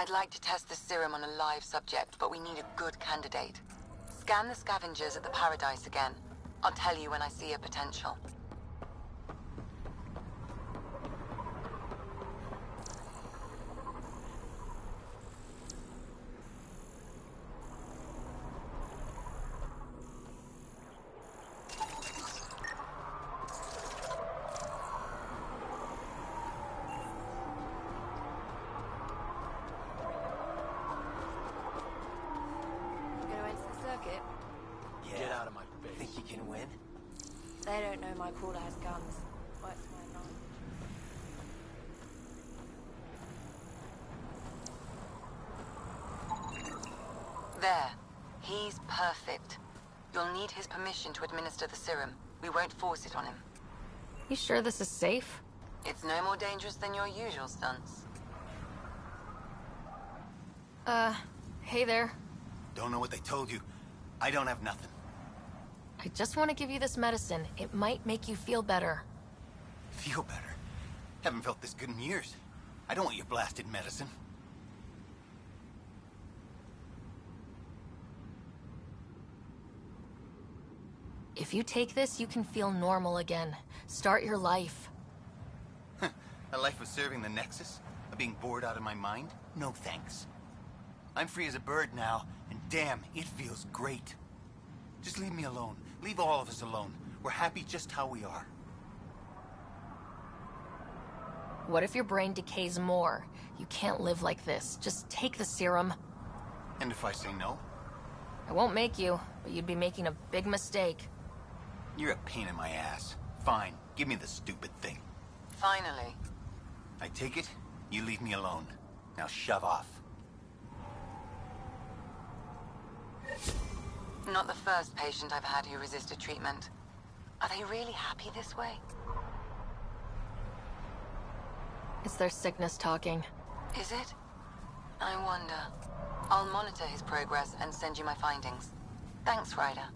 I'd like to test the serum on a live subject, but we need a good candidate. Scan the scavengers at the Paradise again. I'll tell you when I see a potential. Get out of my face. Think you can win? They don't know my crawler has guns. Works my advantage. There. He's perfect. You'll need his permission to administer the serum. We won't force it on him. You sure this is safe? It's no more dangerous than your usual stunts. Hey there. Don't know what they told you. I don't have nothing. I just want to give you this medicine. It might make you feel better. Feel better? Haven't felt this good in years. I don't want your blasted medicine. If you take this, you can feel normal again. Start your life. A life of serving the Nexus? Of being bored out of my mind? No thanks. I'm free as a bird now, and damn, it feels great. Just leave me alone. Leave all of us alone. We're happy just how we are. What if your brain decays more? You can't live like this. Just take the serum. And if I say no? I won't make you, but you'd be making a big mistake. You're a pain in my ass. Fine, give me the stupid thing. Finally. I take it, you leave me alone. Now shove off. Not the first patient I've had who resisted treatment. Are they really happy this way? It's their sickness talking. Is it? I wonder. I'll monitor his progress and send you my findings. Thanks, Ryder.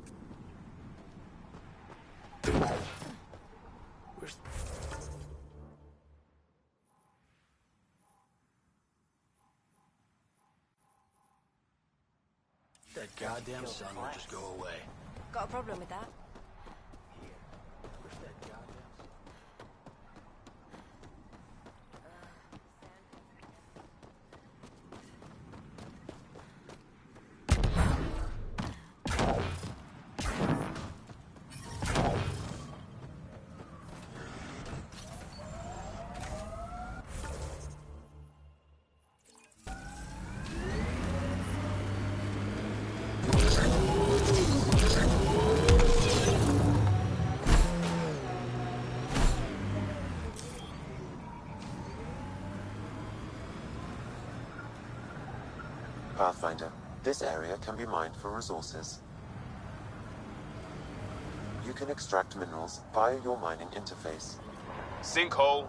Where's... That goddamn sun will just go away. Got a problem with that? Where's that goddamn... Pathfinder, this area can be mined for resources. You can extract minerals via your mining interface. Sinkhole.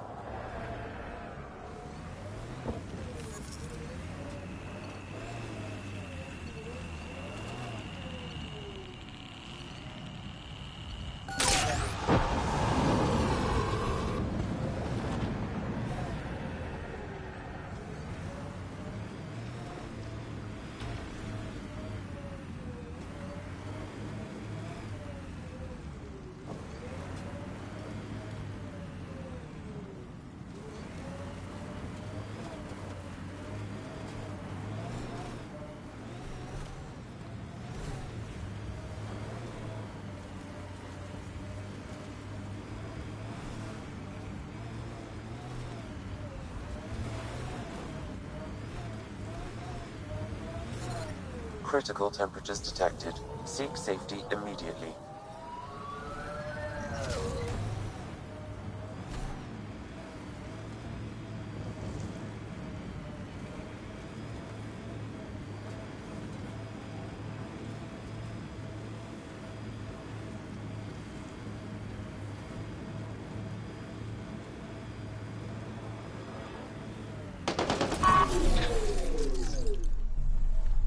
Critical temperatures detected. Seek safety immediately.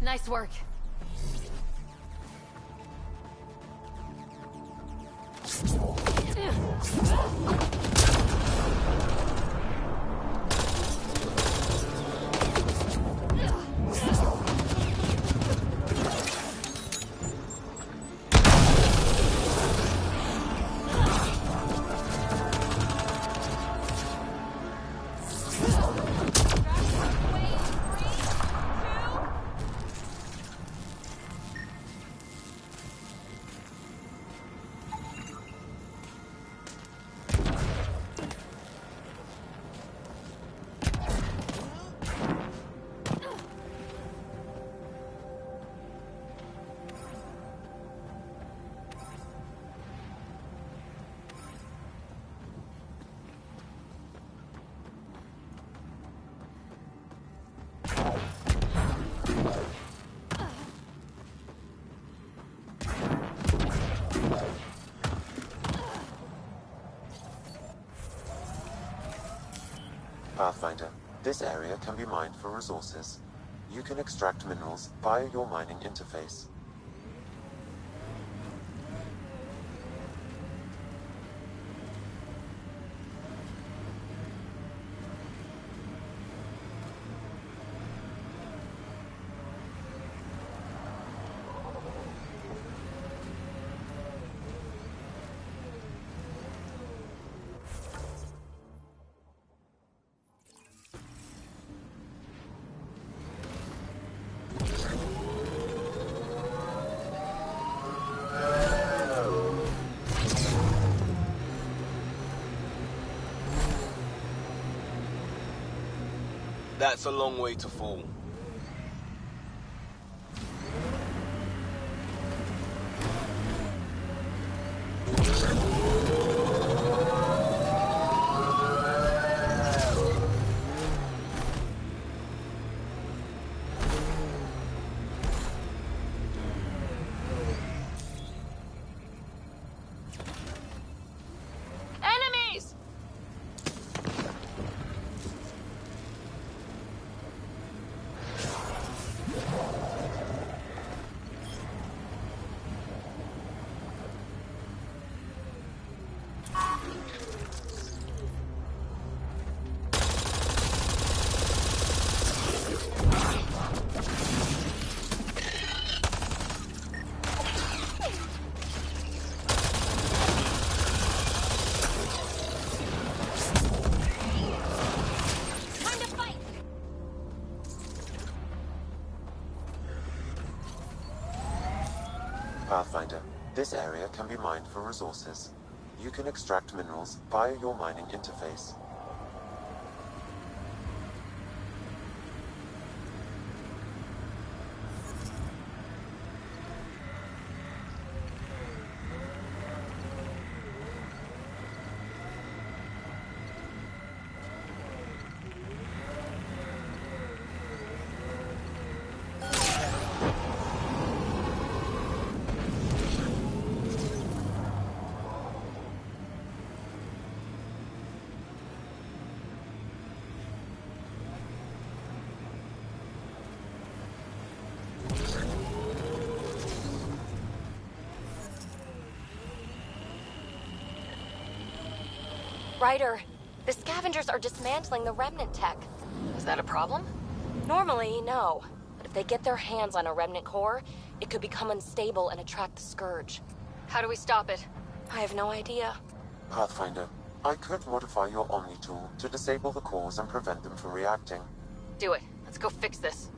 Nice work. Pathfinder, this area can be mined for resources. You can extract minerals via your mining interface. That's a long way to fall. Enemies! Pathfinder, this area can be mined for resources. You can extract minerals via your mining interface. Ryder, the scavengers are dismantling the remnant tech. Is that a problem? Normally, no. But if they get their hands on a remnant core, it could become unstable and attract the Scourge. How do we stop it? I have no idea. Pathfinder, I could modify your Omni tool to disable the cores and prevent them from reacting. Do it. Let's go fix this.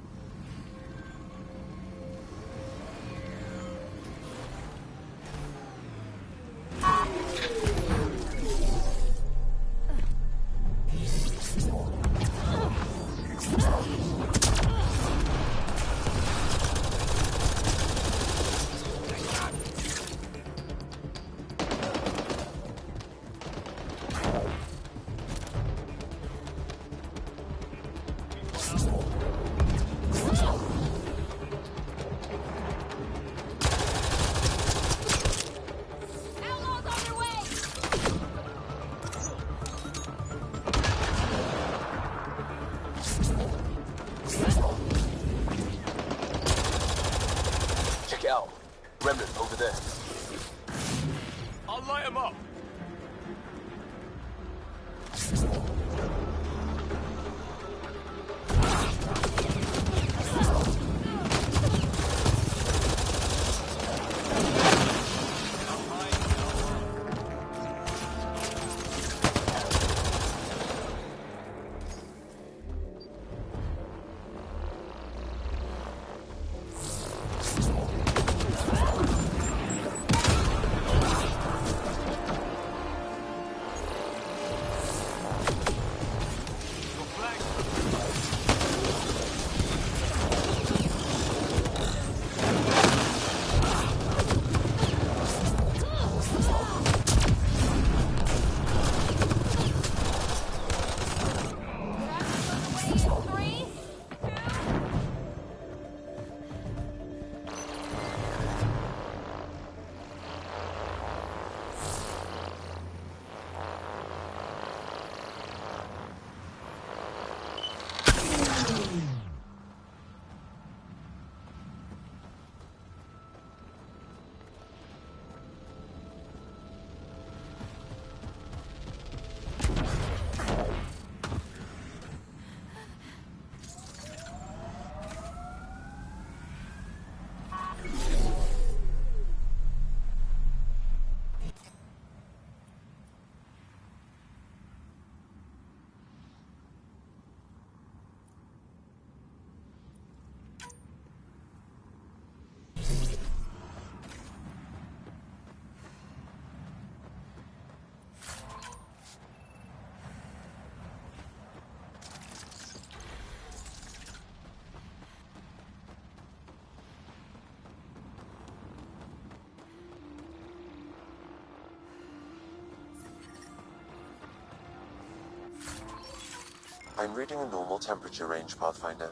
I'm reading a normal temperature range, Pathfinder.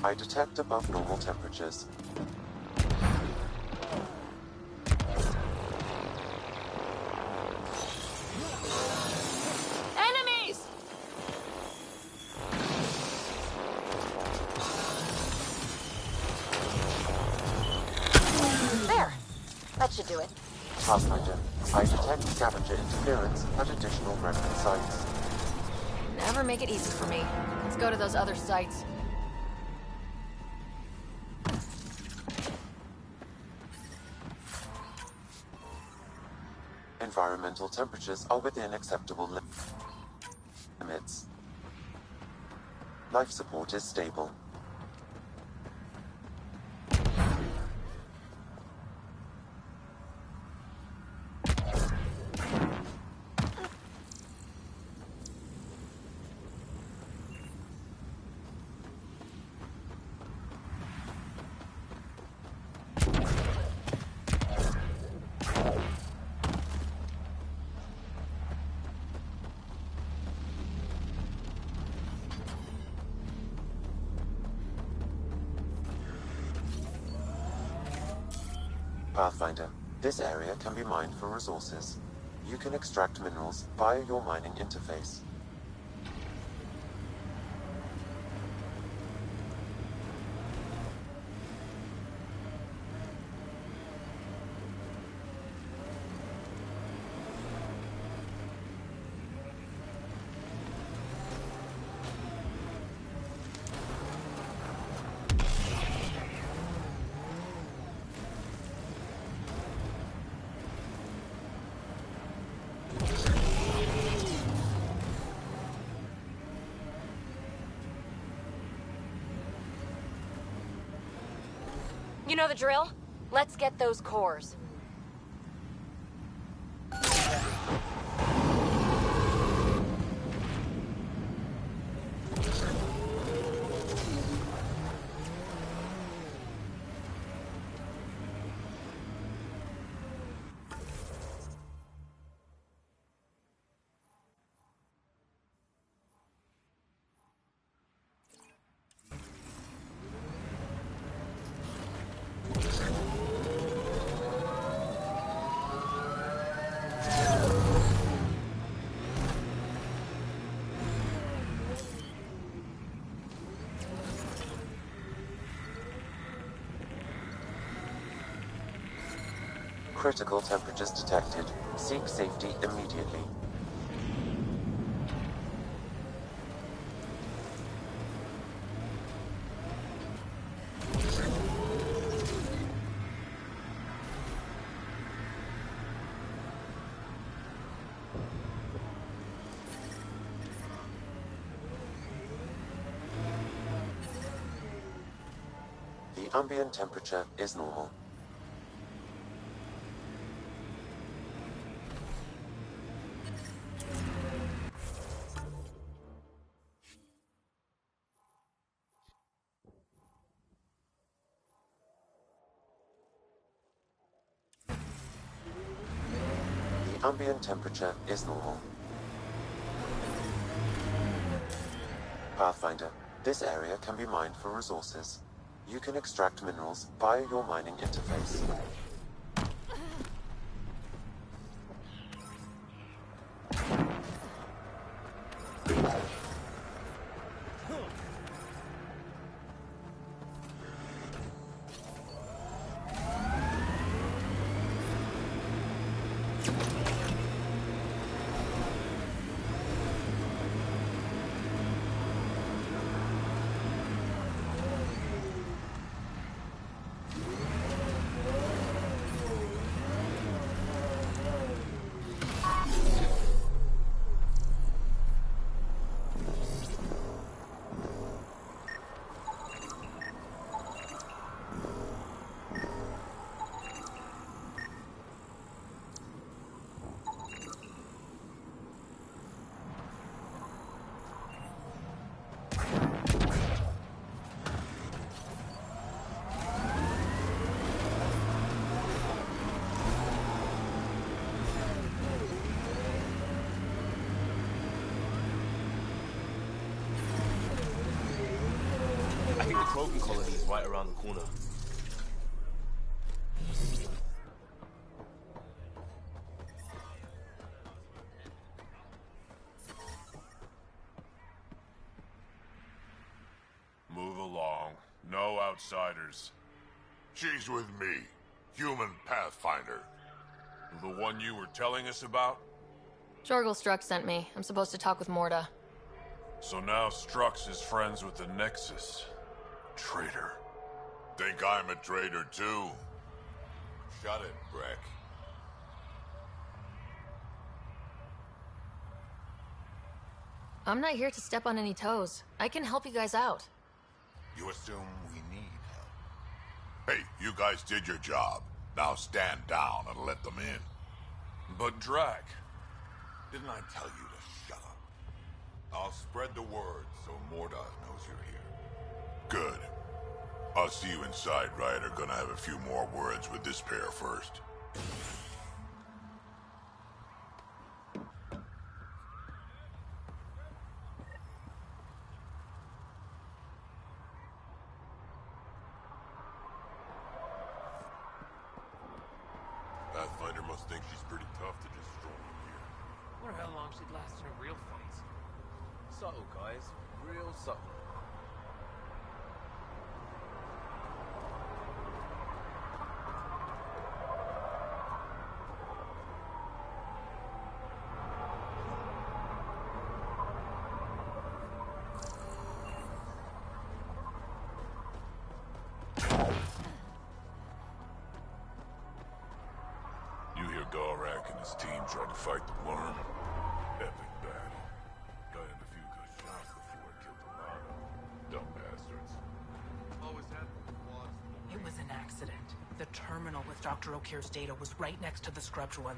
I detect above normal temperatures. Enemies! There. That should do it. Pathfinder, I detect scavenger interference at additional remnant sites. Never make it easy for me. Let's go to those other sites. Environmental temperatures are within acceptable limits. Life support is stable. Pathfinder, this area can be mined for resources. You can extract minerals via your mining interface. You know the drill? Let's get those cores. Critical temperatures detected. Seek safety immediately. The ambient temperature is normal. The ambient temperature is normal. Pathfinder, this area can be mined for resources. You can extract minerals via your mining interface. Krogan colony is right around the corner. Move along. No outsiders. She's with me. Human Pathfinder. The one you were telling us about? Jorgel Strux sent me. I'm supposed to talk with Morda. So now Strux is friends with the Nexus. Traitor. Think I'm a traitor too? Shut it, Breck. I'm not here to step on any toes. I can help you guys out. You assume we need help. Hey, you guys did your job. Now stand down and let them in. But Drac. Didn't I tell you to shut up? I'll spread the word so Morda knows you're here. Good. I'll see you inside, right? Or gonna have a few more words with this pair first. Pathfinder must think she's pretty tough to just stroll in here. Wonder how long she'd last in a real fight. Subtle, guys. Real subtle. You hear Gorak and his team tried to fight the worm? Epic battle. Got in a few good shots before it killed a lot of dumb bastards. It was an accident. The terminal with Dr. O'Keefe's data was right next to the scrubbed one.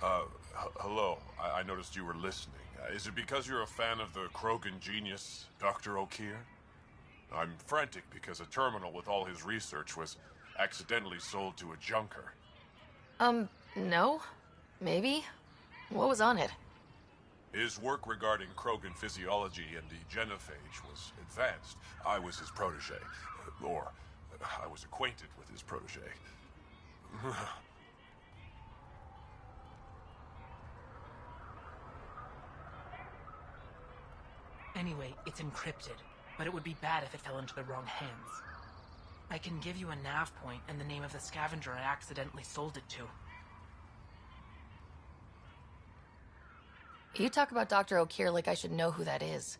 Hello. I noticed you were listening. Is it because you're a fan of the Krogan genius, Dr. O'Keefe? I'm frantic because a terminal with all his research was accidentally sold to a junker. No? Maybe? What was on it? His work regarding Krogan physiology and the genophage was advanced. I was his protege. Or, I was acquainted with his protege. Anyway, it's encrypted, but it would be bad if it fell into the wrong hands. I can give you a nav point and the name of the scavenger I accidentally sold it to. You talk about Dr. O'Keefe like I should know who that is.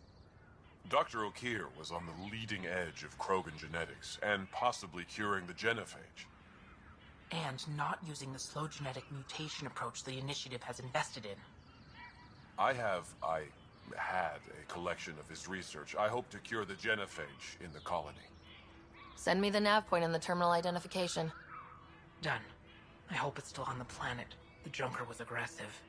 Dr. O'Keefe was on the leading edge of Krogan genetics, and possibly curing the genophage. And not using the slow genetic mutation approach the Initiative has invested in. I had a collection of his research. I hope to cure the genophage in the colony. Send me the nav point and the terminal identification. Done. I hope it's still on the planet. The Junker was aggressive.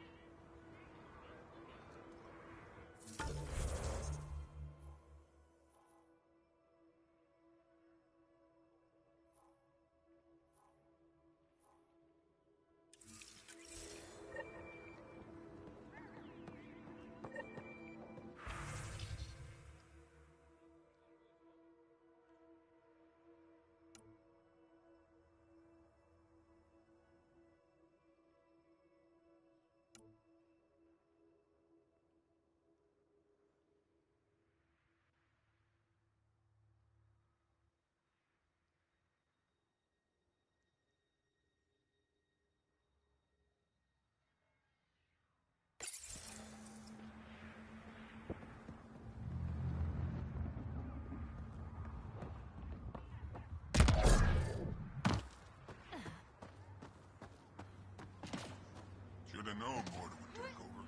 Should have known Morda would take over.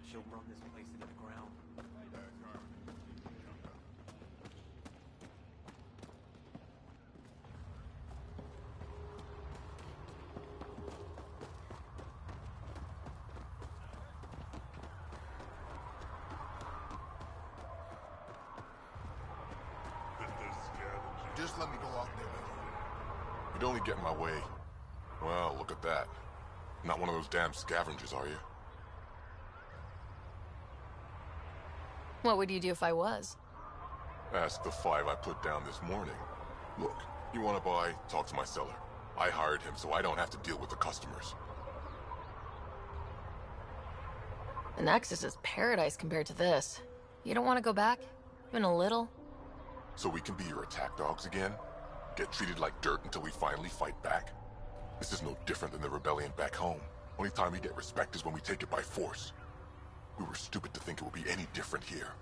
She'll run this place into the ground. Just let me go out there. You'd only get in my way. Well, look at that. Not one of those damn scavengers, are you? What would you do if I was? Ask the 5 I put down this morning. Look, you want to buy? Talk to my seller. I hired him so I don't have to deal with the customers. The Nexus is paradise compared to this. You don't want to go back? Even a little? So we can be your attack dogs again? Get treated like dirt until we finally fight back? This is no different than the rebellion back home. Only time we get respect is when we take it by force. We were stupid to think it would be any different here.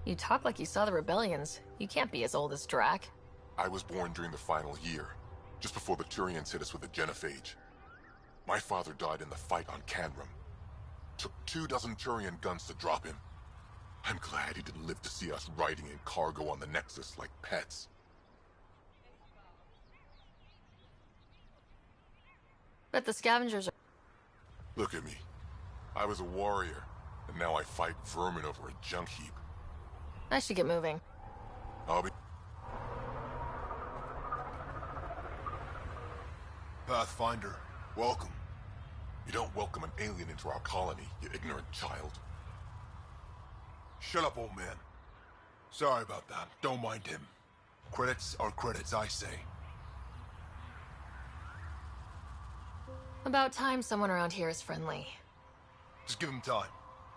You talk like you saw the rebellions. You can't be as old as Drac. I was born during the final year, just before the Turians hit us with the genophage. My father died in the fight on Canrum. Took 24 Turian guns to drop him. I'm glad he didn't live to see us riding in cargo on the Nexus like pets. Bet the scavengers are... Look at me. I was a warrior, and now I fight vermin over a junk heap. I should get moving. I'll be... Pathfinder, welcome. You don't welcome an alien into our colony, you ignorant child. Shut up, old man. Sorry about that. Don't mind him. Credits are credits, I say. About time someone around here is friendly. Just give him time.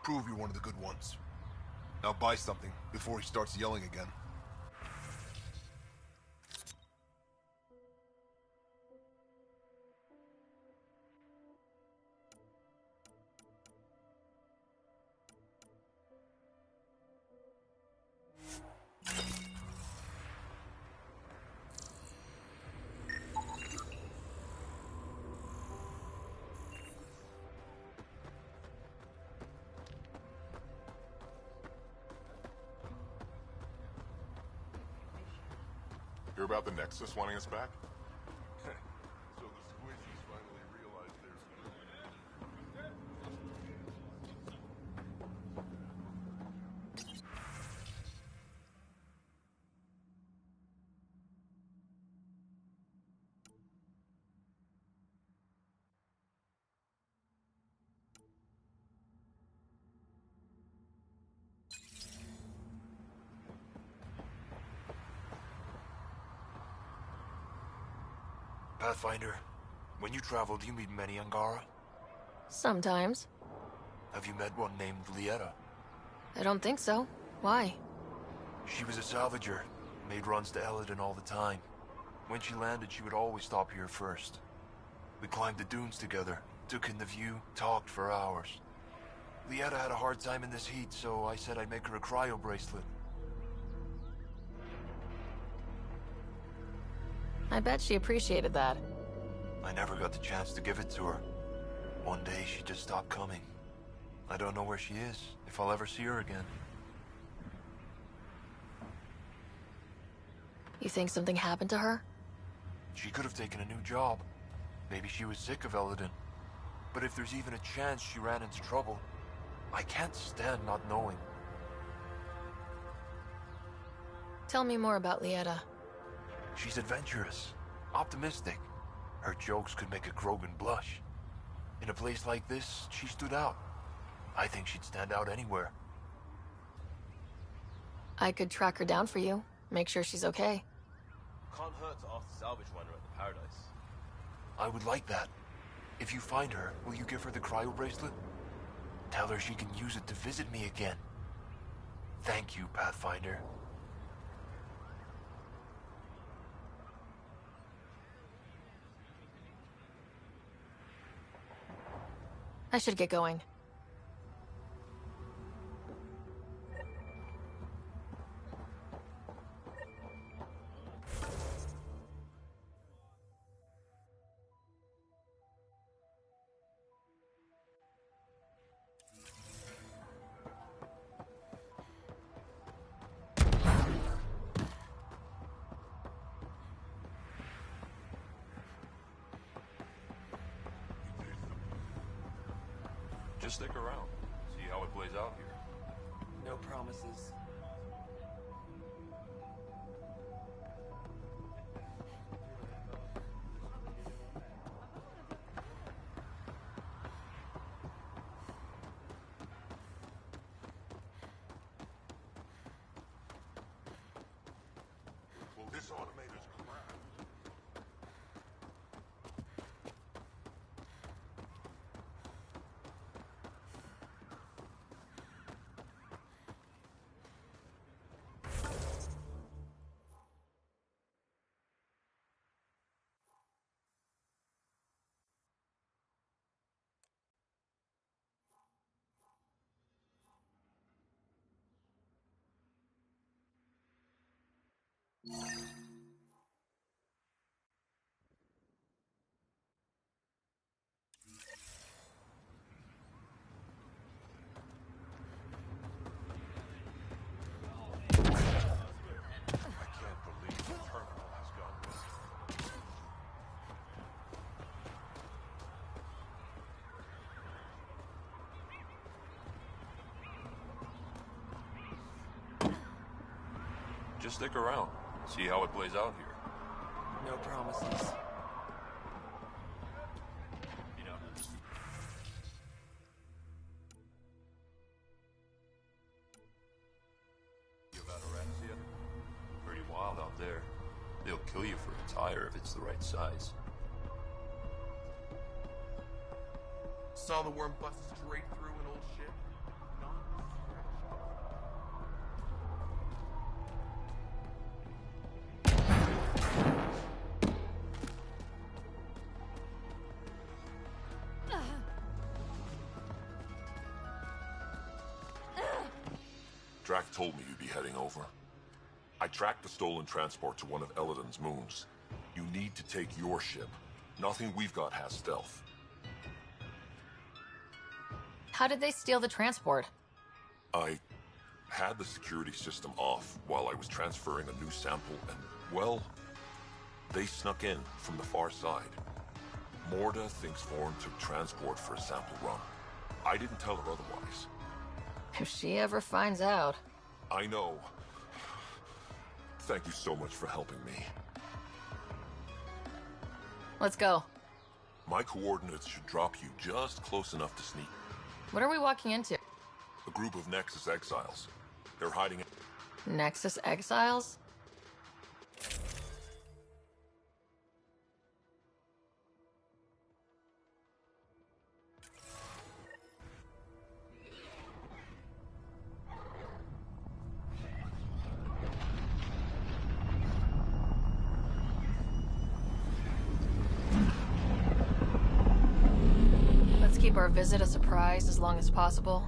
Prove you're one of the good ones. Now buy something before he starts yelling again. Hear about the Nexus wanting us back? So the squishies finally realized there's... Pathfinder, when you travel, do you meet many Angara? Sometimes. Have you met one named Lieta? I don't think so. Why? She was a salvager, made runs to Eladon all the time. When she landed, she would always stop here first. We climbed the dunes together, took in the view, talked for hours. Lieta had a hard time in this heat, so I said I'd make her a cryo bracelet. I bet she appreciated that. I never got the chance to give it to her. One day she just stopped coming. I don't know where she is, if I'll ever see her again. You think something happened to her? She could have taken a new job. Maybe she was sick of Eladon. But if there's even a chance she ran into trouble, I can't stand not knowing. Tell me more about Lieta. She's adventurous, optimistic. Her jokes could make a Krogan blush. In a place like this, she stood out. I think she'd stand out anywhere. I could track her down for you. Make sure she's okay. Can't hurt to ask the salvage runner at the Paradise. I would like that. If you find her, will you give her the cryo bracelet? Tell her she can use it to visit me again. Thank you, Pathfinder. I should get going. Just stick around. See how it plays out here. No promises. Just stick around. See how it plays out here. No promises. You've had a razzia? Pretty wild out there. They'll kill you for a tire if it's the right size. Saw the worm bust straight through an old ship. Drac told me you'd be heading over. I tracked the stolen transport to one of Elodon's moons. You need to take your ship. Nothing we've got has stealth. How did they steal the transport? I had the security system off while I was transferring a new sample and, well, they snuck in from the far side. Morda thinks Vorn took transport for a sample run. I didn't tell her otherwise. If she ever finds out. I know. Thank you so much for helping me. Let's go. My coordinates should drop you just close enough to sneak. What are we walking into? A group of Nexus exiles. They're hiding in... Nexus exiles? Keep our visit a surprise as long as possible.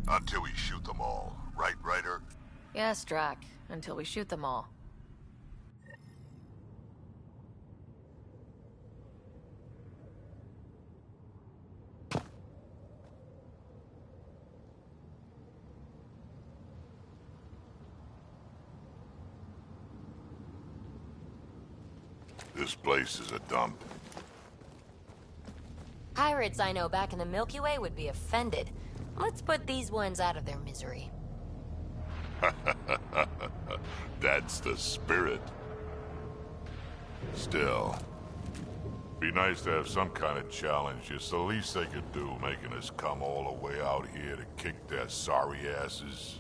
Until we shoot them all, right, Ryder? Yes, Drac. Until we shoot them all. This place is a dump. Pirates I know back in the Milky Way would be offended. Let's put these ones out of their misery. That's the spirit. Still, be nice to have some kind of challenge. It's the least they could do, making us come all the way out here to kick their sorry asses.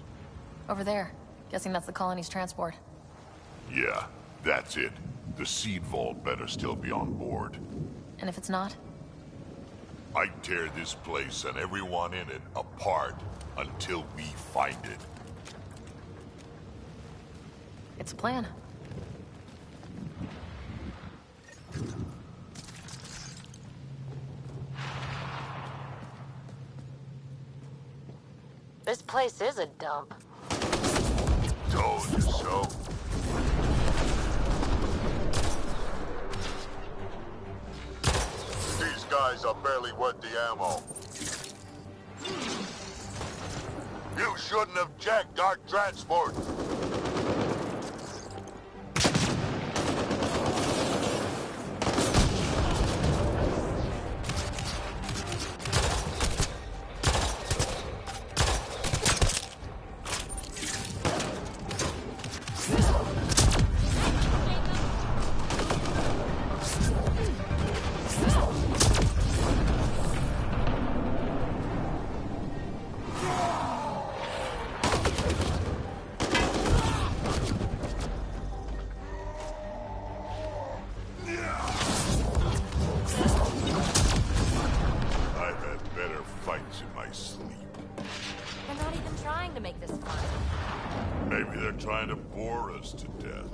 Over there. Guessing that's the colony's transport. Yeah, that's it. The seed vault better still be on board. And if it's not? I'd tear this place and everyone in it apart until we find it. It's a plan. This place is a dump. Told you so. These guys are barely worth the ammo. You shouldn't have jacked our transport. Trying to bore us to death.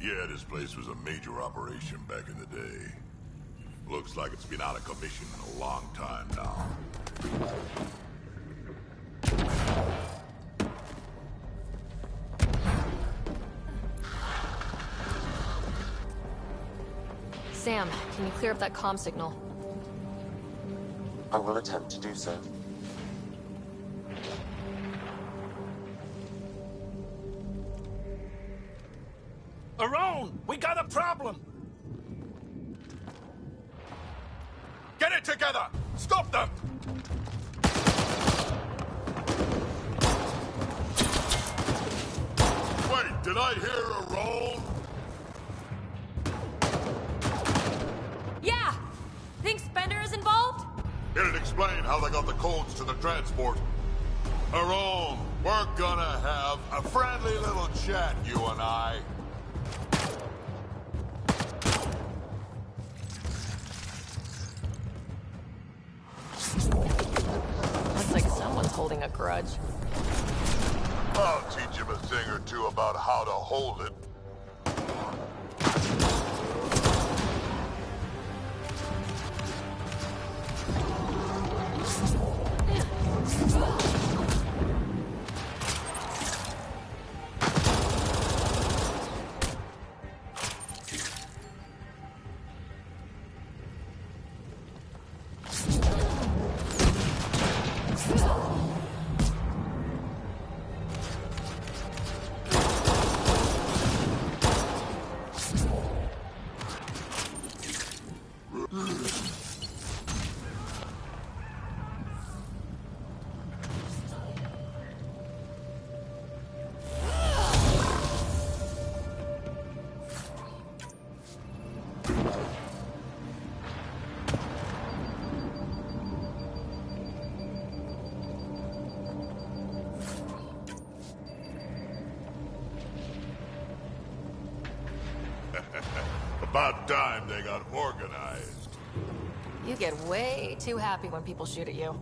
Yeah, this place was a major operation back in the day. Looks like it's been out of commission in a long time now. Sam, can you clear up that comm signal? I will attempt to do so. Aron, we got a problem! Get it together! Stop them! Wait, did I hear a roll? Yeah! Think Spender is involved? It'd explain how they got the codes to the transport. Aron, we're gonna have a friendly little chat, you and I. Looks like someone's holding a grudge. I'll teach him a thing or two about how to hold it. About time they got organized. You get way too happy when people shoot at you.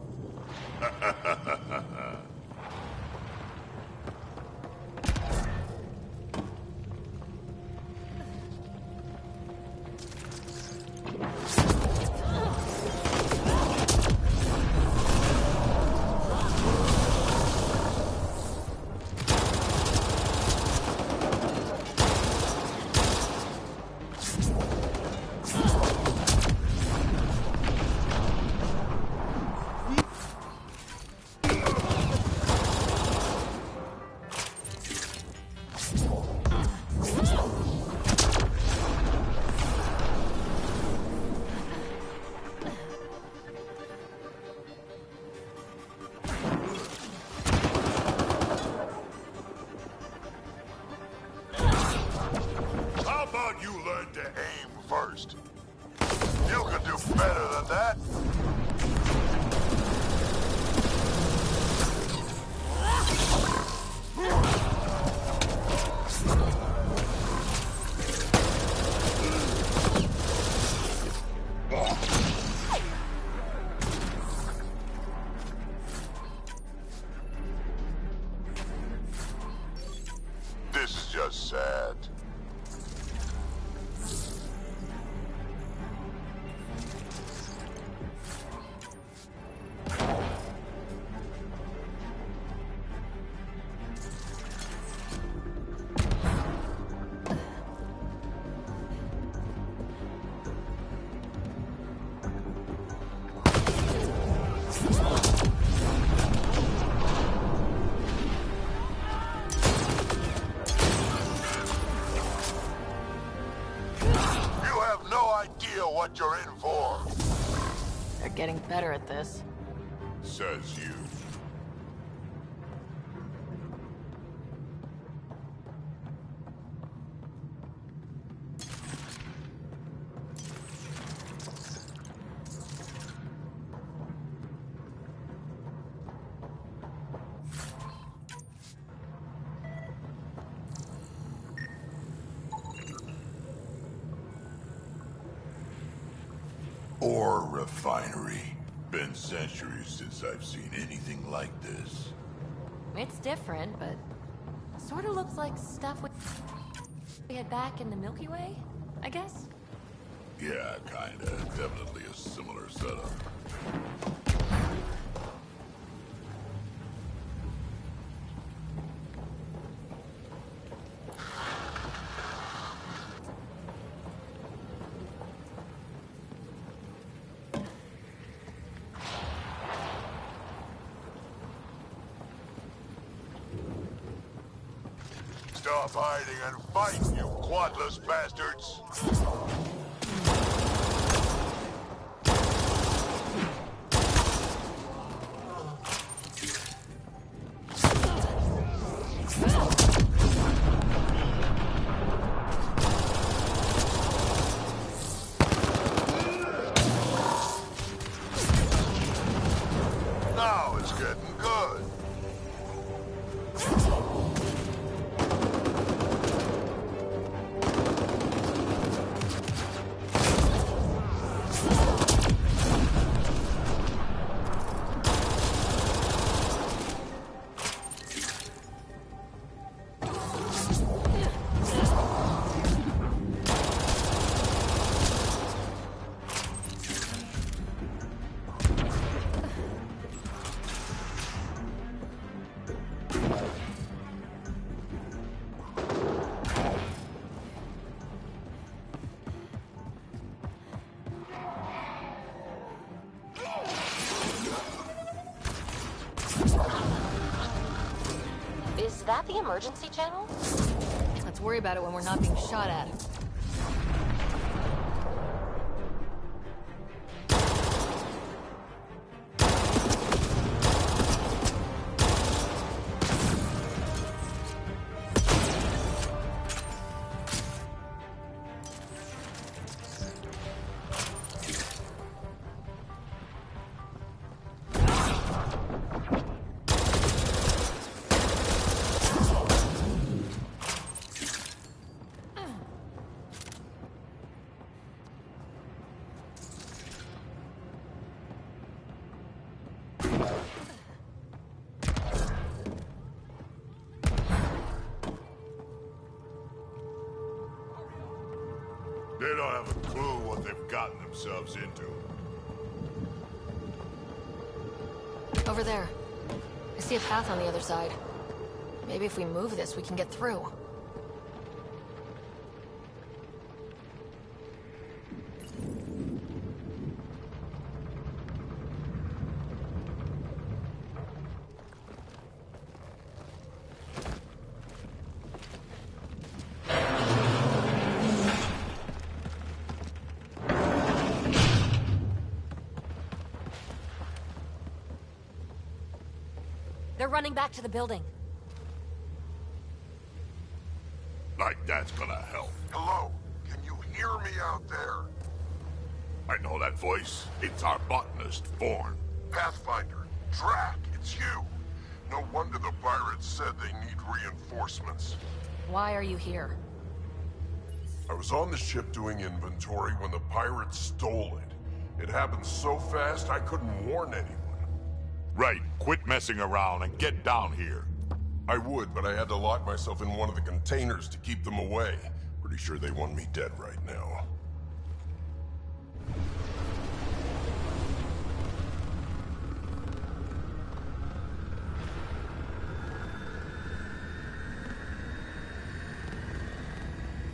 How about you learn to aim first? You can do better than that. This is just sad. You have no idea what you're in for. They're getting better at this. Says you. Ore refinery. Been centuries since I've seen anything like this. It's different, but sort of looks like stuff with... We head back in the Milky Way, I guess? Yeah, kinda. Definitely a similar setup. Stop hiding and fight, you quadless bastards! Now it's getting good. Is that the emergency channel? Let's worry about it when we're not being shot at. They don't have a clue what they've gotten themselves into. Over there. I see a path on the other side. Maybe if we move this, we can get through. They're running back to the building. Like that's gonna help. Hello? Can you hear me out there? I know that voice. It's our botanist, Thorn. Pathfinder, Drac, it's you. No wonder the pirates said they need reinforcements. Why are you here? I was on the ship doing inventory when the pirates stole it. It happened so fast I couldn't warn anyone. Right, quit messing around and get down here. I would, but I had to lock myself in one of the containers to keep them away. Pretty sure they want me dead right now.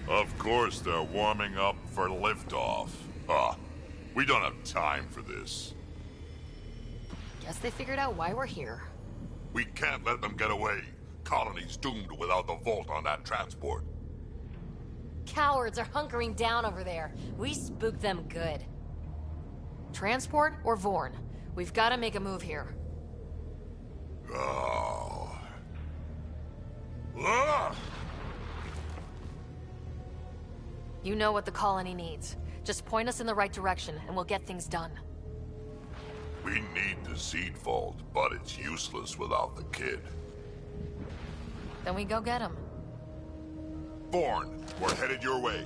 Of course they're warming up for liftoff. We don't have time for this. Guess they figured out why we're here. We can't let them get away. Colony's doomed without the vault on that transport. Cowards are hunkering down over there. We spooked them good. Transport or Vorn? We've got to make a move here. Oh. Ah! You know what the colony needs. Just point us in the right direction, and we'll get things done. We need the seed vault, but it's useless without the kid. Then we go get him. Thorn, we're headed your way.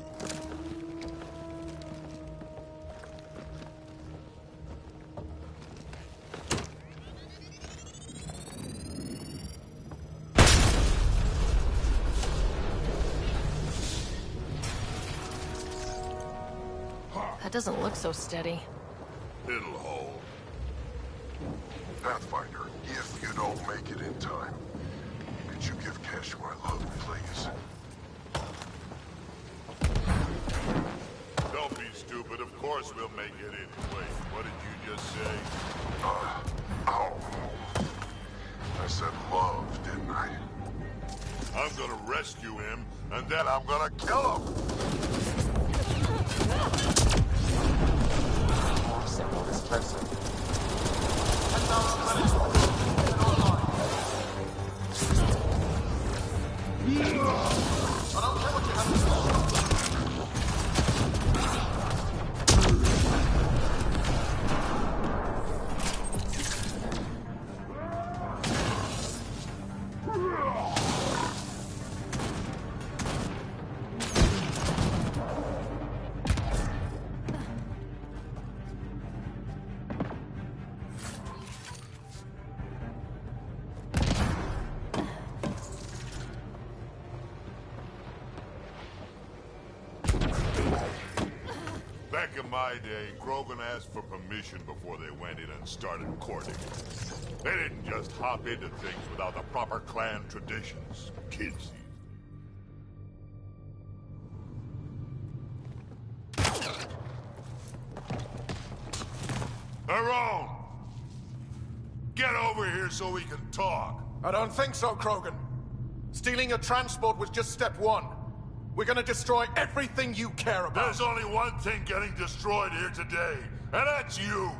doesn't look so steady. It'll hold. Pathfinder, if you don't make it in time, could you give Kesh my love, please? Don't be stupid. Of course we'll make it anyway. What did you just say? Ow. I said love, didn't I? I'm gonna rescue him, and then I'm gonna kill him! More signal is closer. Back in my day, Krogan asked for permission before they went in and started courting. They didn't just hop into things without the proper clan traditions. Kids. Aaron! Get over here so we can talk. I don't think so, Krogan. Stealing a transport was just step one. We're gonna destroy everything you care about. There's only one thing getting destroyed here today, and that's you.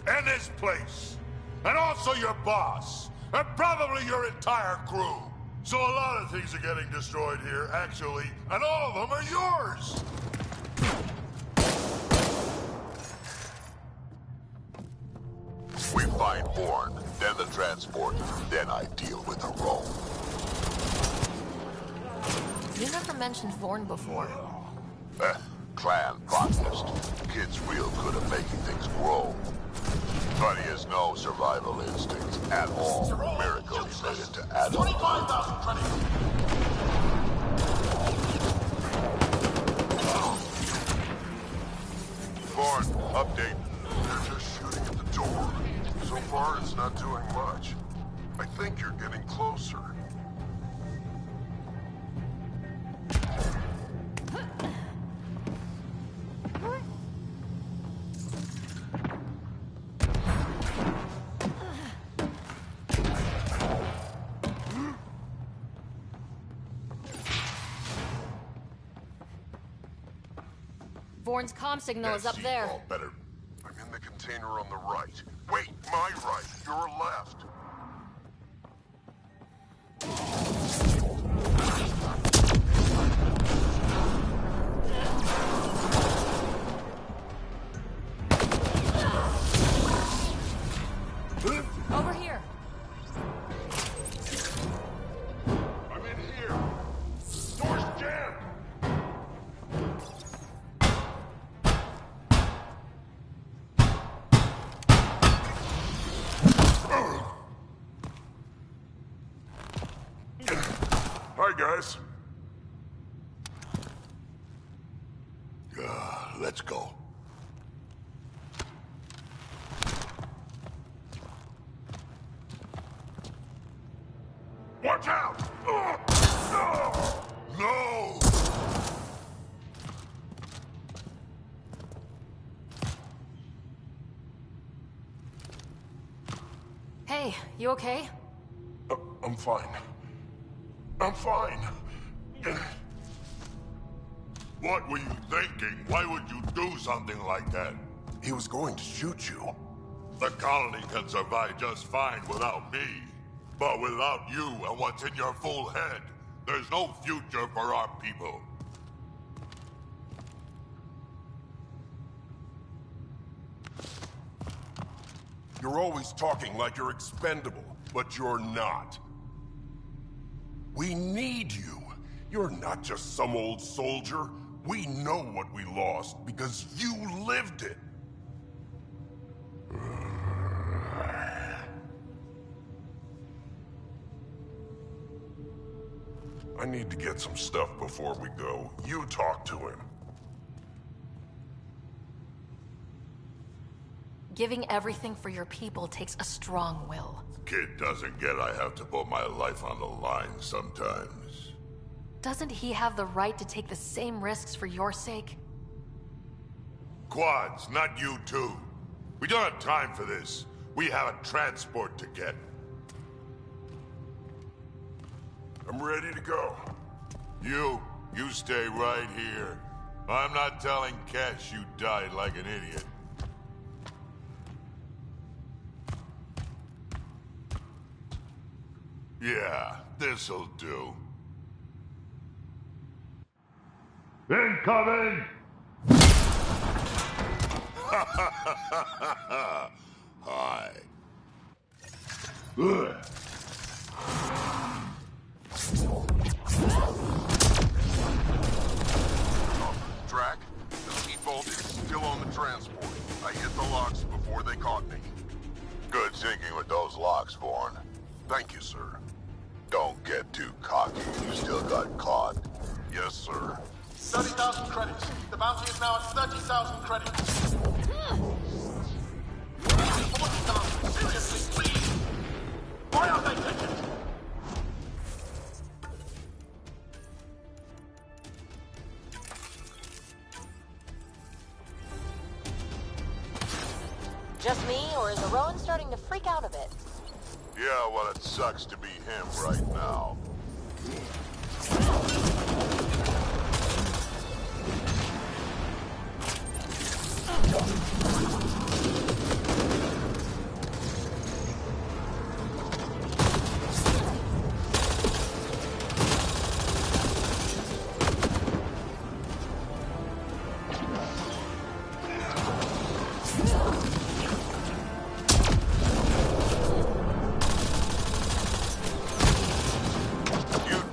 And this place. And also your boss. And probably your entire crew. So a lot of things are getting destroyed here, actually, and all of them are yours! We find Bourne, then the transport, then I deal with the Rome. You never mentioned Vorn before. Clan botanist. Kid's real good at making things grow. But he has no survival instincts at all. Miracle he made it to adult. 25,000 credits. Bourne, update. They're just shooting at the door. So far, it's not doing much. I think you're getting closer. Vorn's comm signal is up there. Better. I'm in the container on the right. Wait, my right. Your left. Over here. I'm in here. Door's jammed. Hi, guys. Let's go. Watch out! No! Hey, you okay? I'm fine. I'm fine. What were you thinking? Why would you do something like that? He was going to shoot you. The colony can survive just fine without me. But without you and what's in your full head, there's no future for our people. You're always talking like you're expendable, but you're not. We need you. You're not just some old soldier. We know what we lost because you lived it. I need to get some stuff before we go. You talk to him. Giving everything for your people takes a strong will. Kid doesn't get I have to put my life on the line sometimes. Doesn't he have the right to take the same risks for your sake? Quads, not you two. We don't have time for this. We have a transport to get. I'm ready to go. You stay right here. I'm not telling Cash you died like an idiot. Yeah, this'll do. Incoming! Hi. Ugh. Drac, the speed bolt is still on the transport. I hit the locks before they caught me. Good thinking with those locks, Vaughn. Thank you, sir. Don't get too cocky. You still got caught. Yes, sir. 30,000 credits. The bounty is now at 30,000 credits. 40,000. Seriously, please. Why aren't they taking it? Just me, or is the Rowan starting to freak out a bit? Yeah, well, it sucks to be him right now.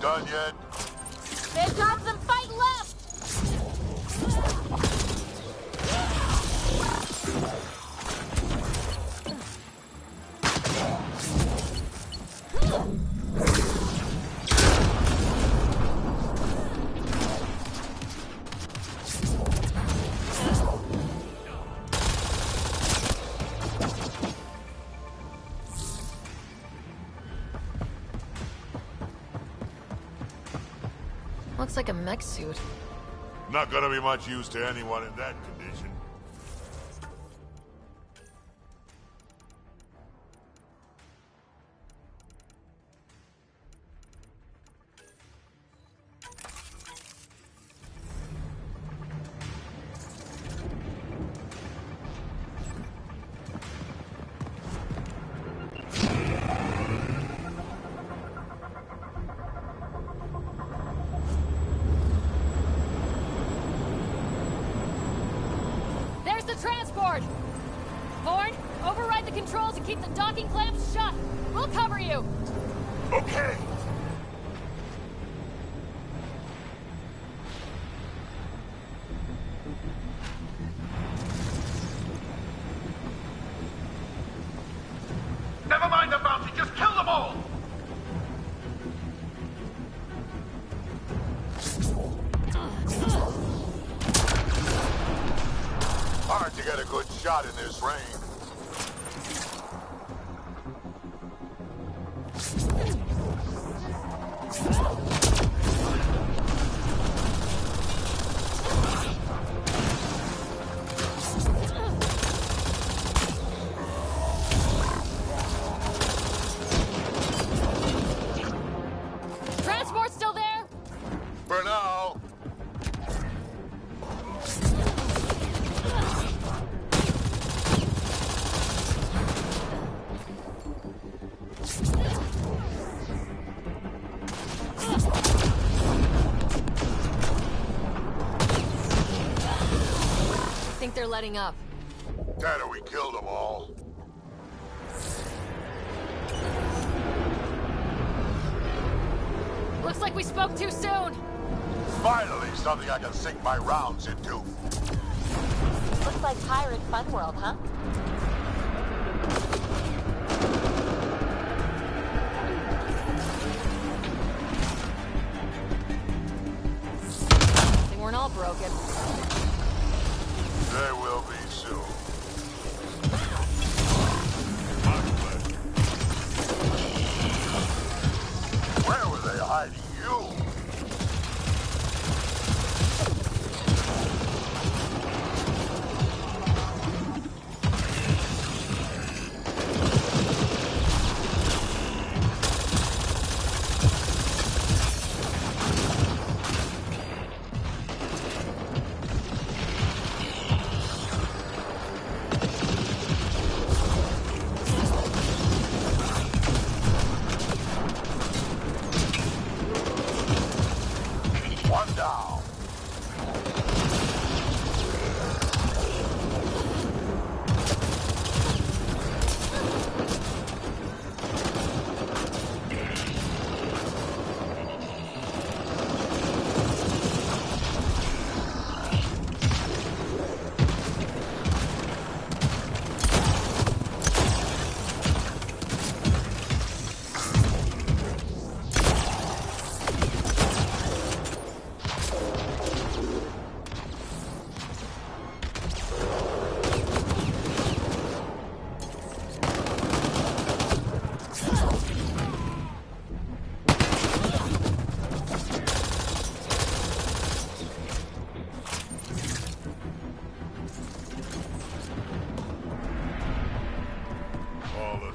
Done yet? They've got some fight left! Looks like a mech suit. Not gonna be much use to anyone in that condition. Transport! Horn, override the controls and keep the docking clamps shut. We'll cover you. Okay. Never mind the bounty, just kill them all! Hard to get a good shot in this rain. Transport still there? For now. I think they're letting up. Dad, we killed them all. Looks like we spoke too soon. Finally, something I can sink my rounds into. Looks like Pirate Fun World, huh? They weren't all broken. They will be soon.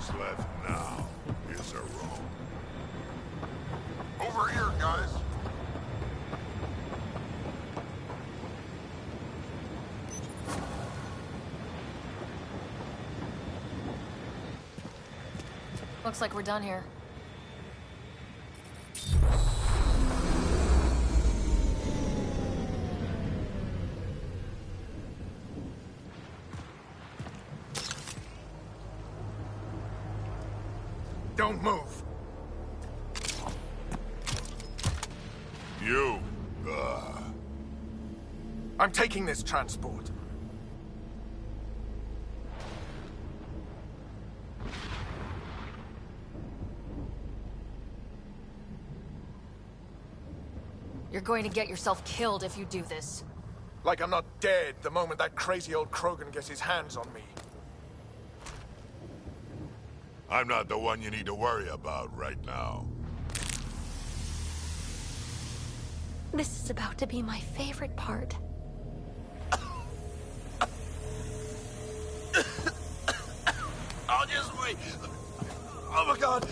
us left now is a room. Over here, guys! Looks like we're done here. Don't move. You, I'm taking this transport. You're going to get yourself killed if you do this. Like I'm not dead the moment that crazy old Krogan gets his hands on me. I'm not the one you need to worry about right now. This is about to be my favorite part. I'll just wait. Oh my god.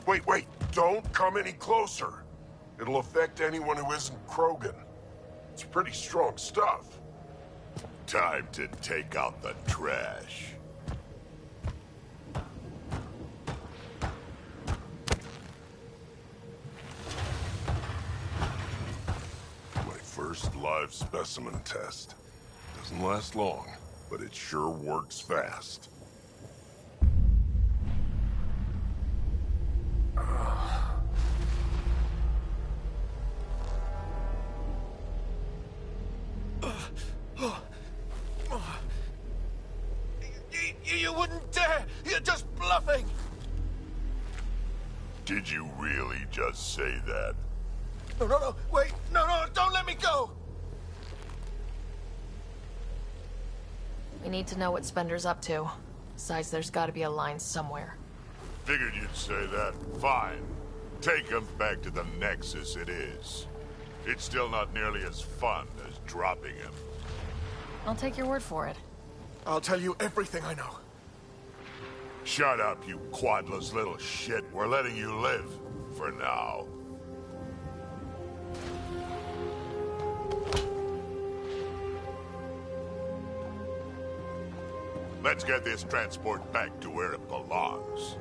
Wait, don't come any closer. It'll affect anyone who isn't Krogan. It's pretty strong stuff. Time to take out the trash. My first live specimen test. Doesn't last long, but it sure works fast. You wouldn't dare! You're just bluffing! Did you really just say that? No, wait! No, don't let me go! We need to know what Spender's up to. Besides, there's gotta be a line somewhere. Figured you'd say that. Fine. Take him back to the Nexus it is. It's still not nearly as fun as dropping him. I'll take your word for it. I'll tell you everything I know. Shut up, you quadless little shit. We're letting you live. For now. Let's get this transport back to where it belongs.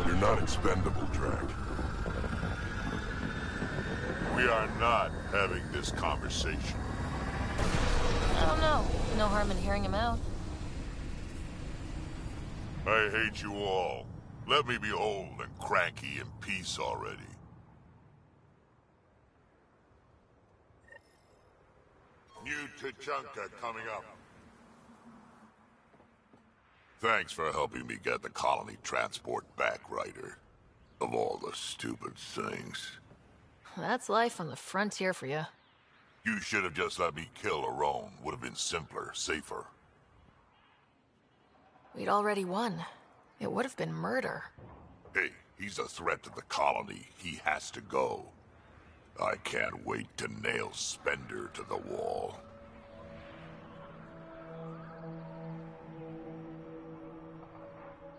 You're not expendable, Drake. We are not having this conversation. I don't know. No harm in hearing him out. I hate you all. Let me be old and cranky in peace already. New Tachanka coming up. Thanks for helping me get the colony transport back, Ryder. Of all the stupid things. That's life on the frontier for you. You should have just let me kill Aron. Would have been simpler, safer. We'd already won. It would have been murder. Hey, he's a threat to the colony. He has to go. I can't wait to nail Spender to the wall.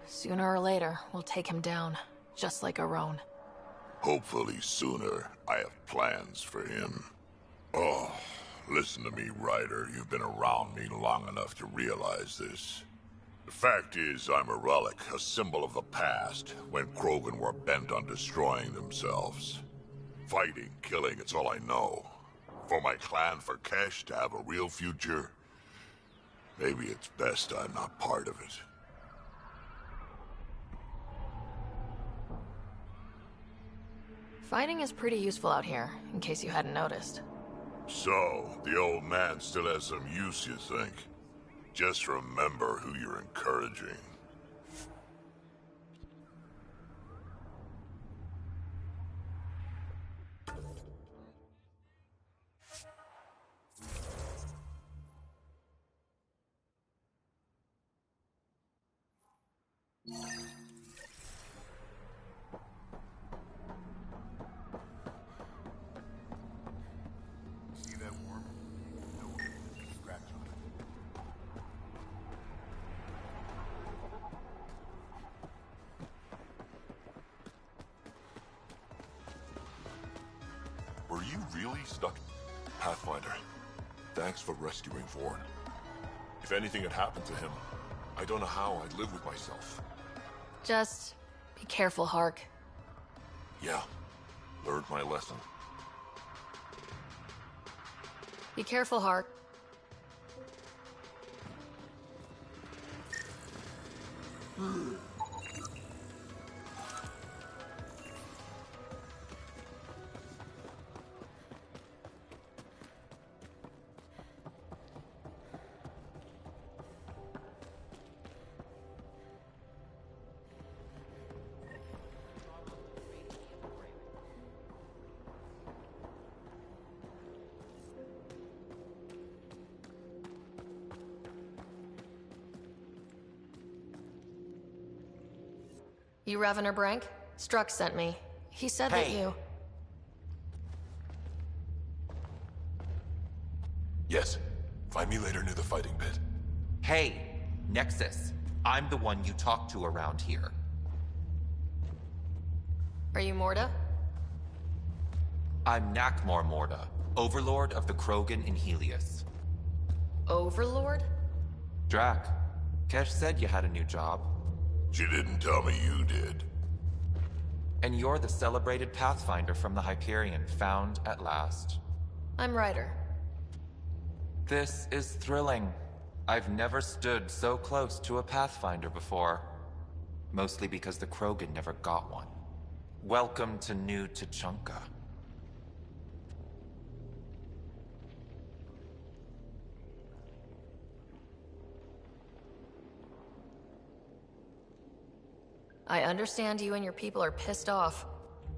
Sooner or later, we'll take him down. Just like Aron. Hopefully sooner. I have plans for him. Oh, listen to me, Ryder. You've been around me long enough to realize this. The fact is, I'm a relic, a symbol of the past, when Krogan were bent on destroying themselves. Fighting, killing, it's all I know. For my clan, for Kesh to have a real future, maybe it's best I'm not part of it. Fighting is pretty useful out here, in case you hadn't noticed. So, the old man still has some use, you think? Just remember who you're encouraging. See that worm? No scratch on it. Were you really stuck? Pathfinder, thanks for rescuing Vorn. If anything had happened to him, I don't know how I'd live with myself. Just be careful, Hark. Yeah, learned my lesson. Be careful, Hark. You Revener Brank? Struck sent me. He said that you... Yes. Find me later near the fighting pit. Hey, Nexus. I'm the one you talk to around here. Are you Morda? I'm Nakmor Morda, Overlord of the Krogan in Helios. Overlord? Drac, Kesh said you had a new job. She didn't tell me you did. And you're the celebrated Pathfinder from the Hyperion, found at last. I'm Ryder. This is thrilling. I've never stood so close to a Pathfinder before. Mostly because the Krogan never got one. Welcome to New Tuchanka. I understand you and your people are pissed off.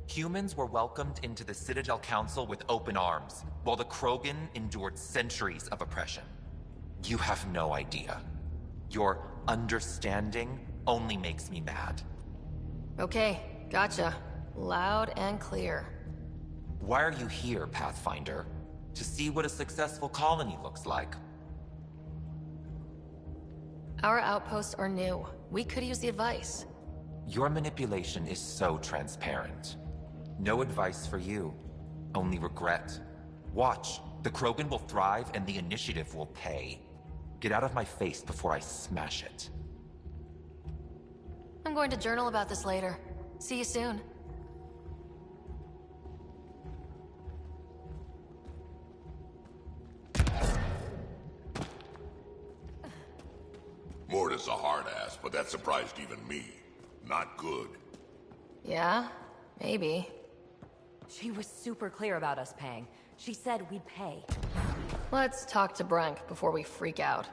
Humans were welcomed into the Citadel Council with open arms, while the Krogan endured centuries of oppression. You have no idea. Your understanding only makes me mad. Okay, gotcha. Loud and clear. Why are you here, Pathfinder? To see what a successful colony looks like. Our outposts are new. We could use the advice. Your manipulation is so transparent. No advice for you, only regret. Watch, the Krogan will thrive and the initiative will pay. Get out of my face before I smash it. I'm going to journal about this later. See you soon. Morda's a hard ass, but that surprised even me. Not good. Yeah, maybe. She was super clear about us paying. She said we'd pay. Let's talk to Brank before we freak out.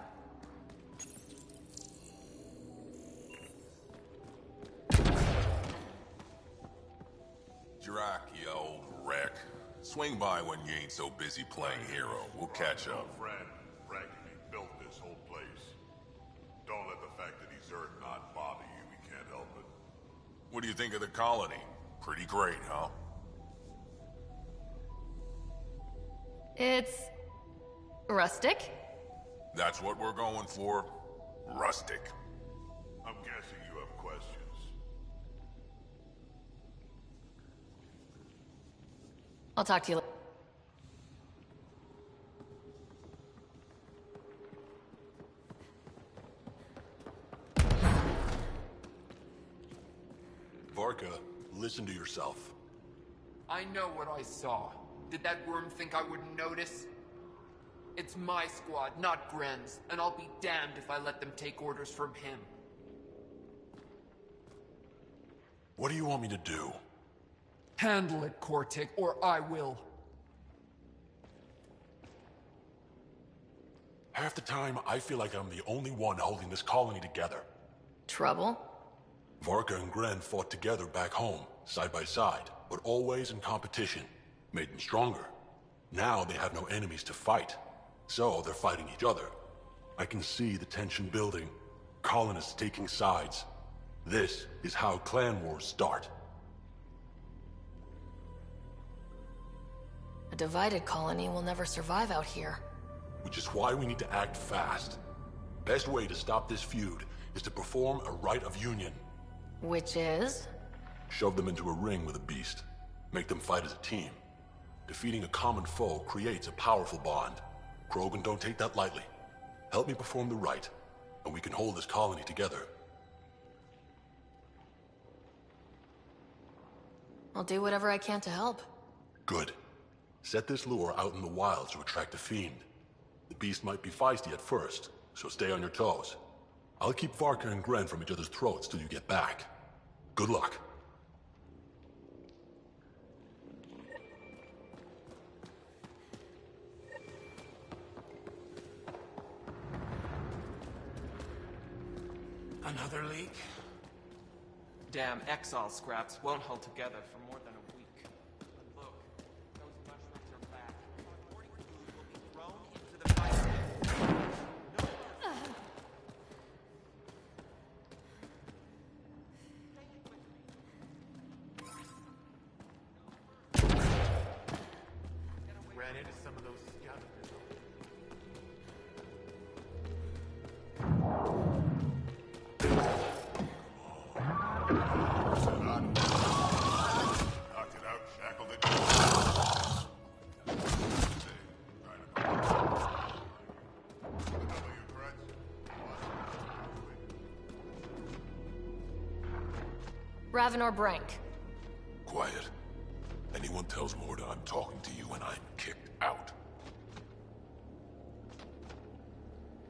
Drac, you old wreck. Swing by when you ain't so busy playing hero. We'll catch up. Friend, practically built this whole place. Don't let the fact that he's Earth not bother you. We can't help it. What do you think of the colony? Pretty great, huh? It's... rustic? That's what we're going for. Rustic. I'm guessing you have questions. I'll talk to you later. Varka, listen to yourself. I know what I saw. Did that worm think I wouldn't notice? It's my squad, not Gren's, and I'll be damned if I let them take orders from him. What do you want me to do? Handle it, Cortic, or I will. Half the time, I feel like I'm the only one holding this colony together. Trouble? Varka and Gren fought together back home, side by side, but always in competition. Made them stronger. Now they have no enemies to fight, so they're fighting each other. I can see the tension building, colonists taking sides. This is how clan wars start. A divided colony will never survive out here. Which is why we need to act fast. Best way to stop this feud is to perform a rite of union. Which is? Shove them into a ring with a beast. Make them fight as a team. Defeating a common foe creates a powerful bond. Krogan don't take that lightly. Help me perform the rite, and we can hold this colony together. I'll do whatever I can to help. Good. Set this lure out in the wilds to attract a fiend. The beast might be feisty at first, so stay on your toes. I'll keep Varka and Gren from each other's throats till you get back. Good luck. Another leak? Damn Exile scraps won't hold together for more than a week. But look, those mushrooms are back. Our morning food will be thrown into the fire. Ran into some of those scavengers. Ravenor Brank. Quiet. Anyone tells Morda I'm talking to you and I'm kicked out.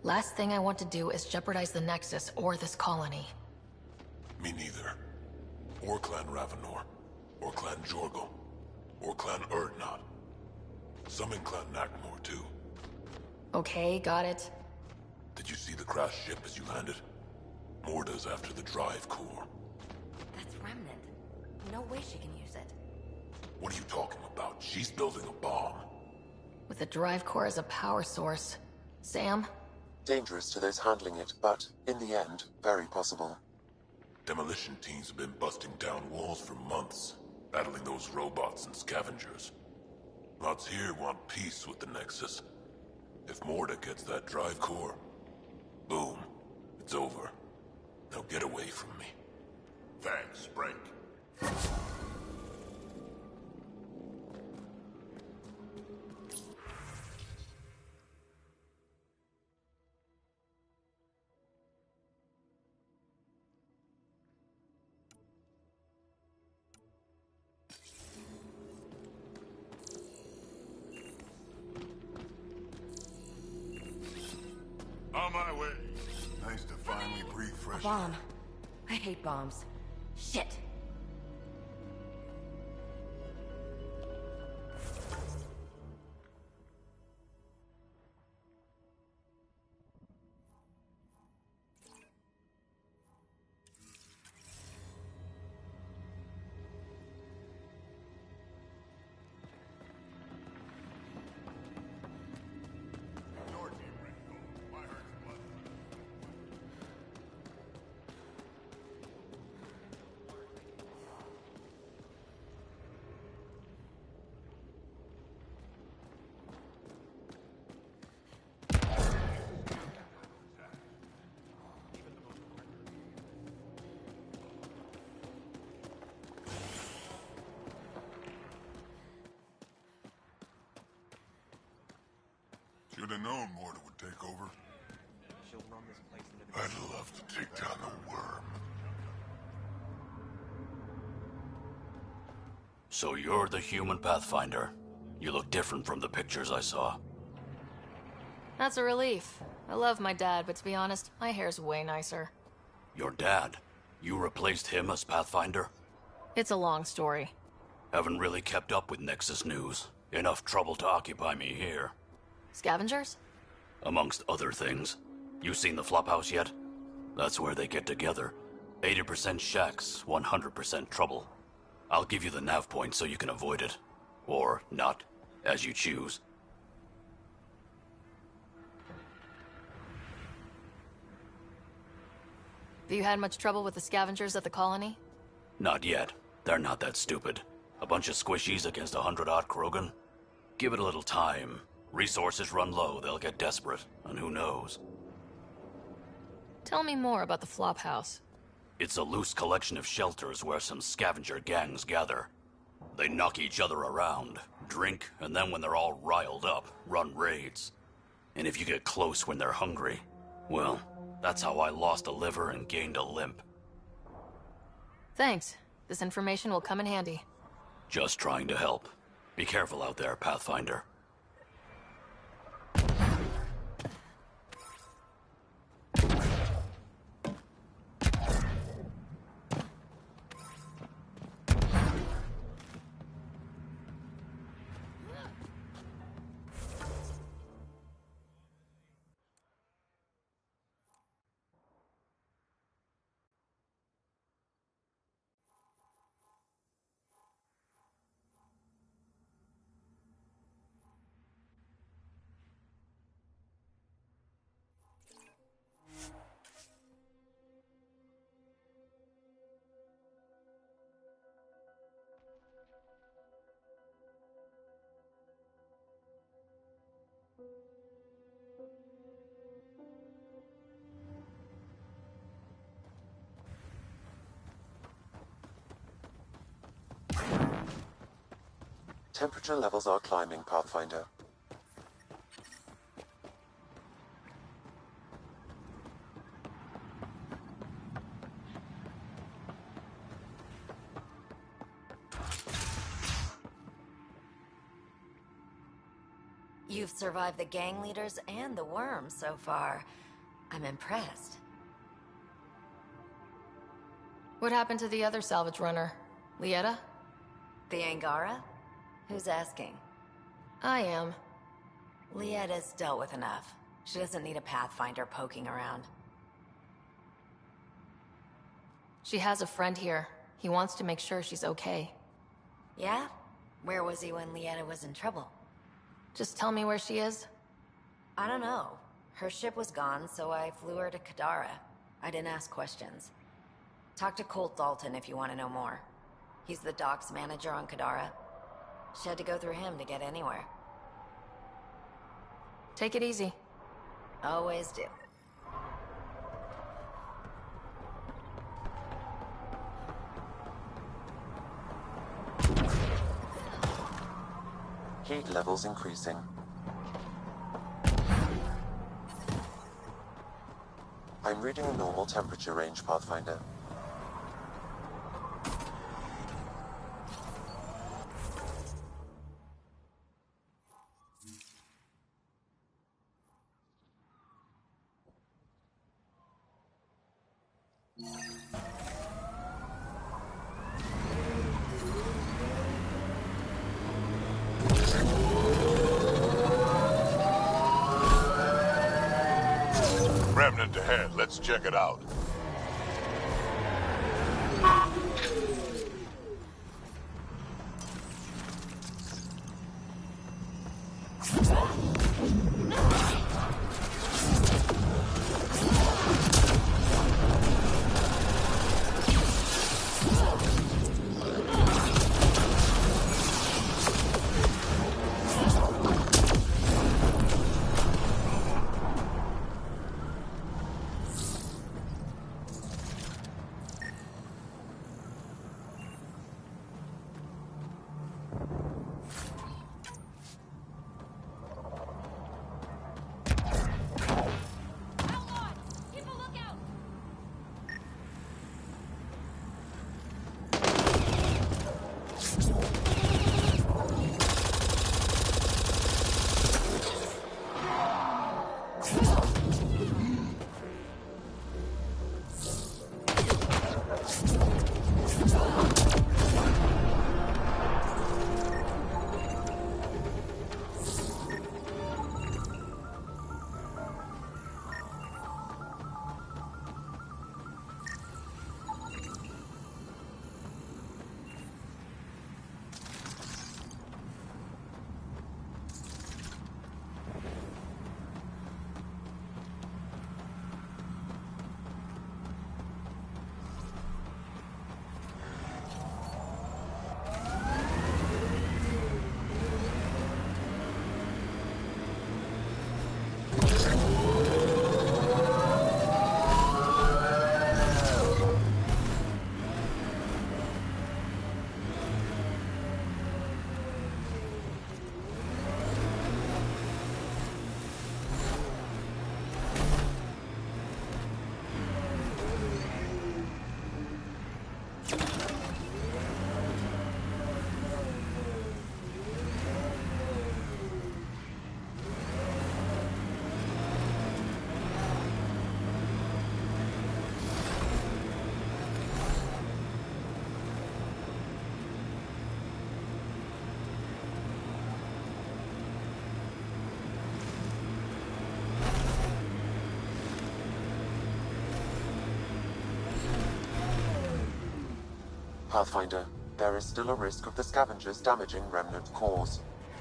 Last thing I want to do is jeopardize the Nexus or this colony. Me neither. Or Clan Ravenor. Or Clan Jorgal. Or Clan Urdnot. Some in Clan Nakmor, too. Okay, got it. Did you see the crashed ship as you landed? Morda's after the drive core. That's Remnant. No way she can use it. What are you talking about? She's building a bomb. With the drive core as a power source. Sam? Dangerous to those handling it, but, in the end, very possible. Demolition teams have been busting down walls for months, battling those robots and scavengers. Lots here want peace with the Nexus. If Morda gets that drive core, boom, it's over. Now get away from me. Thanks, Brank. On my way. Nice to finally breathe fresh. A bomb. I hate bombs. Shit. Should have known Morda would take over. She'll run this place into the... I'd love to take down the worm. So you're the human Pathfinder. You look different from the pictures I saw. That's a relief. I love my dad, but to be honest, my hair's way nicer. Your dad? You replaced him as Pathfinder? It's a long story. Haven't really kept up with Nexus news. Enough trouble to occupy me here. Scavengers? Amongst other things. You seen the Flophouse yet? That's where they get together. 80% shacks, 100% trouble. I'll give you the nav point so you can avoid it. Or not, as you choose. Have you had much trouble with the scavengers at the colony? Not yet. They're not that stupid. A bunch of squishies against 100-odd Krogan? Give it a little time. Resources run low, they'll get desperate, and who knows? Tell me more about the Flophouse. It's a loose collection of shelters where some scavenger gangs gather. They knock each other around, drink, and then when they're all riled up, run raids. And if you get close when they're hungry, well, that's how I lost a liver and gained a limp. Thanks. This information will come in handy. Just trying to help. Be careful out there, Pathfinder. Temperature levels are climbing, Pathfinder. You've survived the gang leaders and the worms so far. I'm impressed. What happened to the other salvage runner? Lieta? The Angara? Who's asking? I am. Lieta's dealt with enough. She doesn't need a Pathfinder poking around. She has a friend here. He wants to make sure she's okay. Yeah? Where was he when Lieta was in trouble? Just tell me where she is. I don't know. Her ship was gone, so I flew her to Kadara. I didn't ask questions. Talk to Colt Dalton if you want to know more. He's the docks manager on Kadara. She had to go through him to get anywhere. Take it easy. Always do. Heat levels increasing. I'm reading a normal temperature range, Pathfinder. Remnant ahead. Let's check it out. Pathfinder, there is still a risk of the scavengers damaging remnant cores.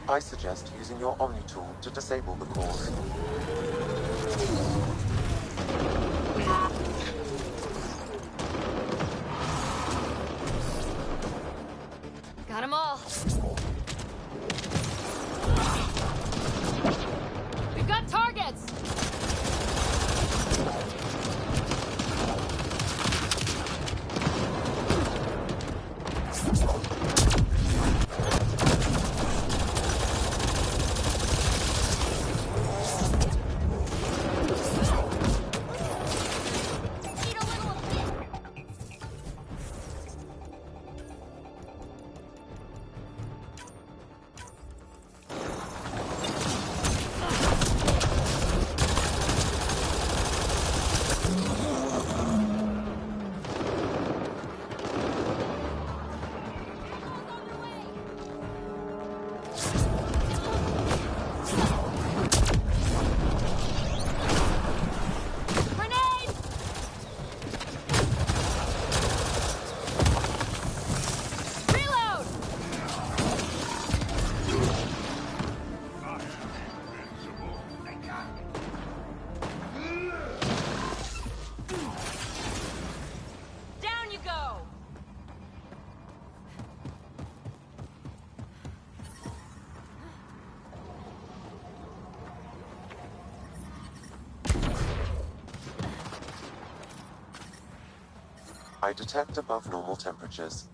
I suggest using your Omni tool to disable the cores. Got 'em all. We've got targets! I detect above normal temperatures.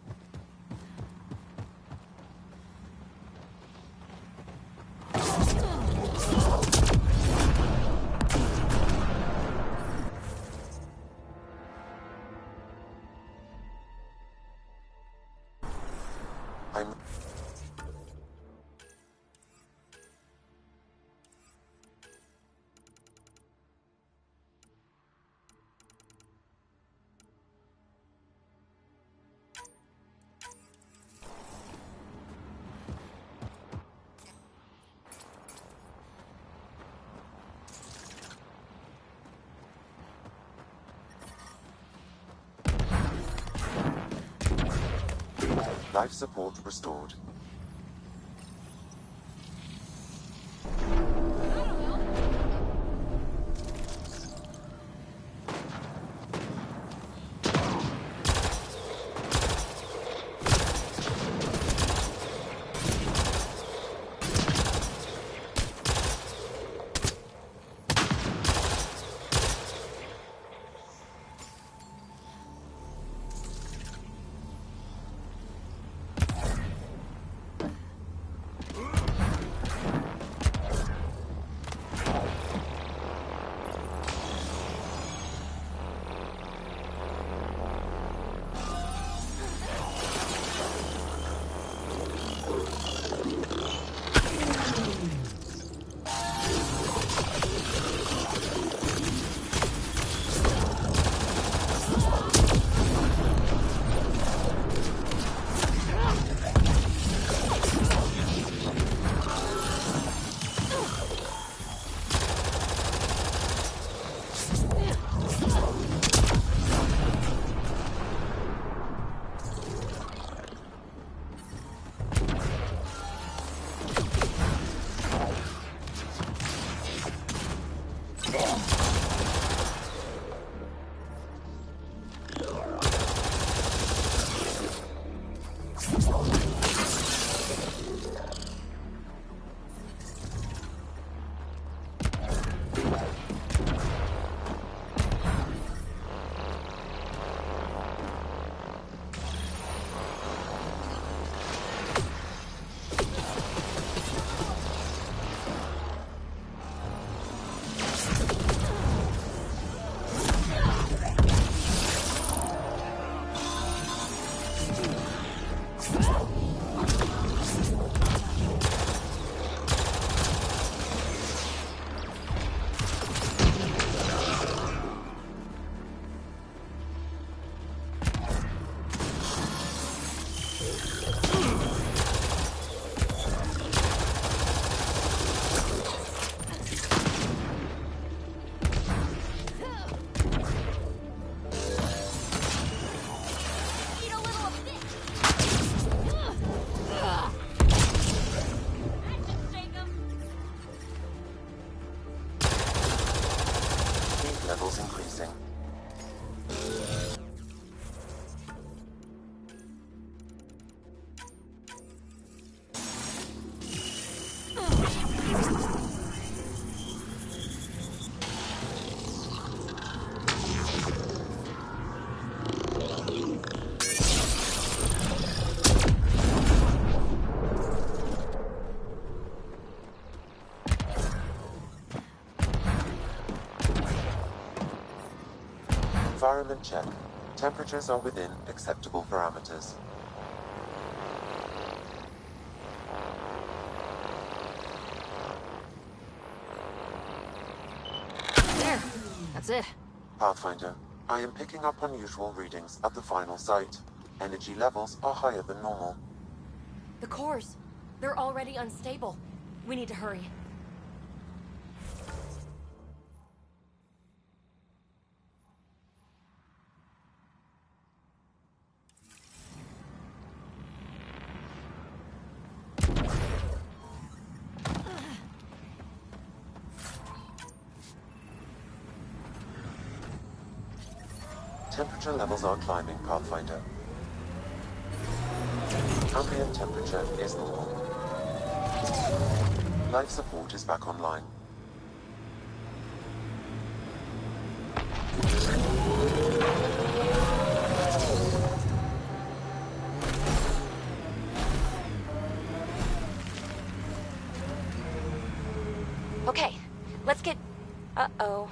I'm... Life support restored. levels increasing. Environment check. Temperatures are within acceptable parameters. There. That's it. Pathfinder, I am picking up unusual readings at the final site. Energy levels are higher than normal. The cores. They're already unstable. We need to hurry. Temperature levels are climbing, Pathfinder. Ambient temperature is normal. Life support is back online. Okay, let's get... Uh-oh.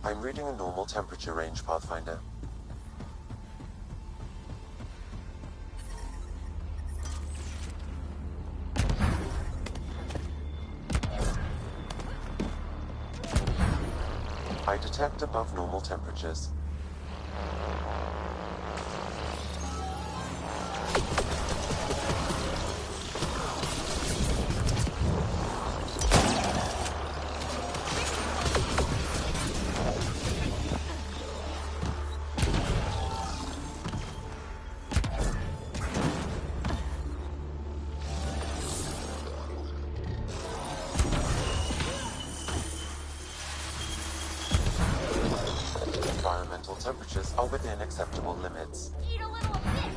I'm reading a normal temperature range, Pathfinder. I detect above normal temperatures. Environmental temperatures are within acceptable limits. Eat a little of this!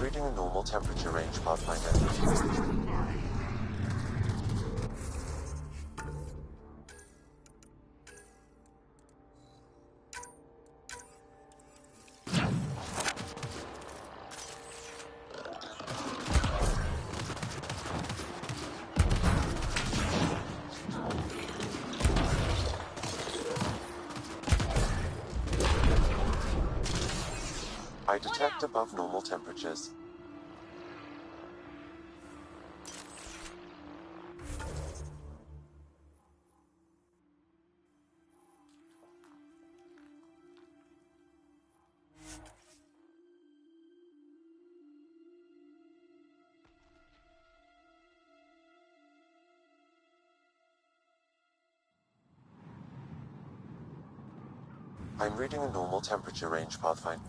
reading a normal temperature range, Pathfinder. I detect above normal temperatures. I'm reading a normal temperature range, Pathfinder.